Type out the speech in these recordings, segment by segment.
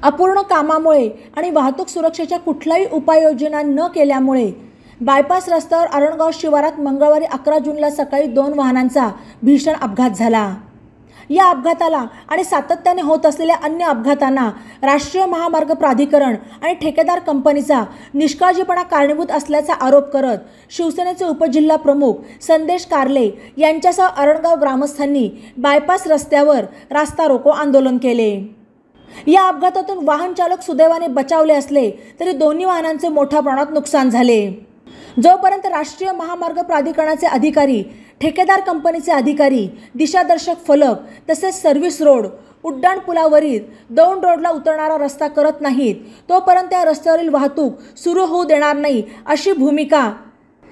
अपूर्ण कामामुळे आणि वाहतूक सुरक्षेच्या कुठल्याही उपाययोजना न केल्यामुळे बायपास रस्त्यावर अरणगाव शिवारात मंगळवारी 11 जूनला सकाळी 2 वाहनांचा भीषण अपघात झाला। या अपघाताला आणि सातत्याने होत असलेल्या अन्य अपघातांना राष्ट्रीय महामार्ग प्राधिकरण आणि ठेकेदार कंपनीचा निष्काळजीपणा कारणीभूत असल्याचा आरोप करत शिवसेनेचे उपजिल्हा प्रमुख संदेश कारले यांच्यासह अरणगाव ग्रामस्थांनी बायपास रस्त्यावर रास्ता रोको आंदोलन केले। या अपघातातून वाहन चालक सुदैवाने बचावले असले तरी दोन्ही वाहनांचे मोठ्या प्रमाणात नुकसान झाले। जोपर्यंत राष्ट्रीय महामार्ग प्राधिकरणाचे अधिकारी, ठेकेदार कंपनीचे अधिकारी दिशादर्शक फलक तसेच सर्व्हिस रोड, उड्डाण पुलावरील दौंड रोडला उतरणारा रस्ता करत नाहीत तोपर्यंत या रस्त्यावरील वाहतूक सुरू होऊ देणार नाही अशी भूमिका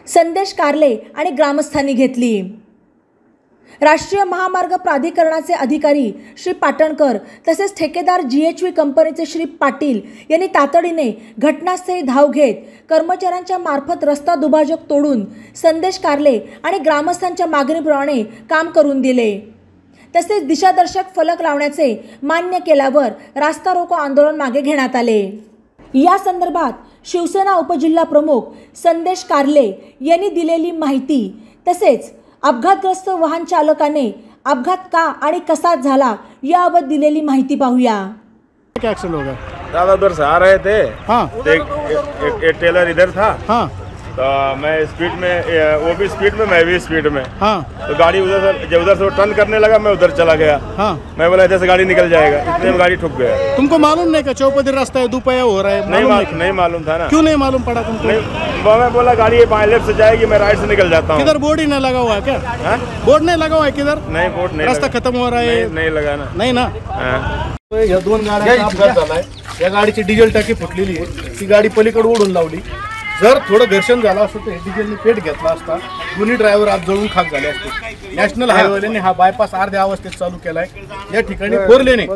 संदेश कारले आणि ग्रामस्थांनी घेतली। राष्ट्रीय महामार्ग प्राधिकरणाचे अधिकारी श्री पाटणकर तसेच ठेकेदार GHV कंपनीचे श्री पाटील यांनी तातडीने घटनास्थळी धाव घेत कर्मचाऱ्यांच्या मार्फत रस्ता दुभाजक तोडून संदेश कारले आणि ग्रामस्थांच्या मागणीप्रमाणे काम करून दिले। तसेच दिशादर्शक फलक लावण्याचे मान्य केल्यावर रास्ता रोको आंदोलन मागे घेण्यात आले। या संदर्भात शिवसेना उपजिल्हा प्रमुख संदेश कारले यांनी दिलेली माहिती तसेच अपघातग्रस्त वाहन चालकाने अपघात का आणि कसा झाला याबाबत दिलेली माहिती पाहूया। क्या एक्सीडेंट होगा? दादा उधर से आ रहे थे। हाँ। एक टेलर इधर था। हाँ। तो मैं स्पीड में, वो भी स्पीड में, मैं भी स्पीड में। हाँ। तो गाड़ी उधर से टर्न करने लगा, मैं उधर चला गया। हाँ। मैं बोला इधर से गाड़ी निकल जाएगा, इतने में गाड़ी ठुक गया। तुमको मालूम नहीं का चौपदी रास्ता है, दोपहिया हो रहा है? नहीं मालूम था ना। क्यों नहीं मालूम पड़ा तुमको? मैं बोला गाड़ी ये बाएं लेफ्ट से जाएगी, मैं राइट से निकल जाता हूँ। किधर बोर्ड ही नहीं लगा हुआ है क्या? बोर्ड नहीं लगा हुआ है किधर? नहीं, बोर्ड नहीं, रास्ता खत्म हो रहा है। नहीं लगा ना। नहीं ना। या 2 गाड्या अपघात झालाय। या गाडीची डिझेल टाकी फुटलेली आहे, ती गाडी पलीकडे ओढून लावली। जर थोडं घर्षण झालं असतं तर डिझेलने पेट घेतला असता, दोन्ही ड्रायव्हर आज जळून खाक झाले असते। नॅशनल हायवेने हा बायपास अर्ध्या अवस्थेत चालू केलाय। या ठिकाणी 4 लेने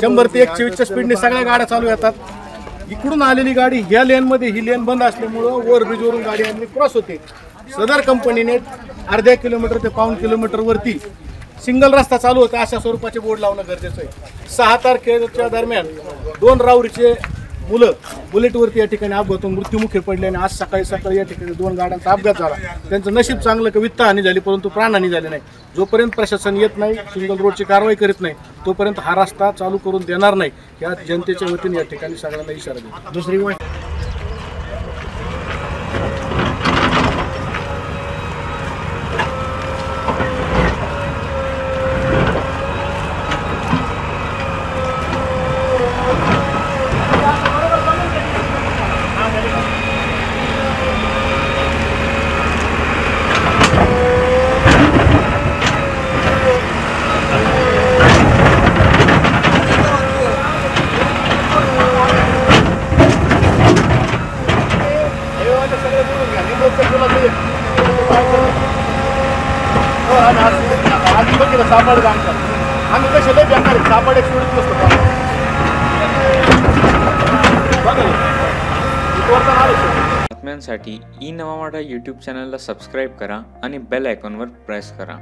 100 ते 124च्या स्पीडने सगळ्या गाड्या चालू येतात। इकडून आलेली गाडी या लेन मध्ये, ही लेन बंद असल्यामुळे ओव्हरब्रिजवरून गाडी आणली क्रॉस होते। सदर कंपनीने अर्ध्या किलोमीटर ते पाऊण किलोमीटर वरती सिंगल रस्ता चालू होता अशा स्वरूपाचे बोर्ड लावणं गरजेचं आहे। 6 तारखेच्या दरम्यान 2 राऊरीचे मुलं बुलेटवरती या ठिकाणी अपघातून मृत्युमुखी पडले आणि आज सकाळी या ठिकाणी 2 गाड्यांचा अपघात झाला। त्यांचं नशीब चांगलं की वित्तहानी झाली परंतु प्राणहानी झाली नाही। जोपर्यंत प्रशासन येत नाही, सिंगल रोडची कारवाई करीत नाही तोपर्यंत हा रस्ता चालू करून देणार नाही या जनतेच्या वतीने या ठिकाणी सगळ्यांना इशारा देतो। दुसरी गोष्ट सापड काम करतो आम्ही कसे लय बेकार सापड एक सोडत नसतो बातम्यांसाठी ई नवा मराठा YouTube चॅनलला सबस्क्राईब करा आणि बेल आयकॉनवर प्रेस करा।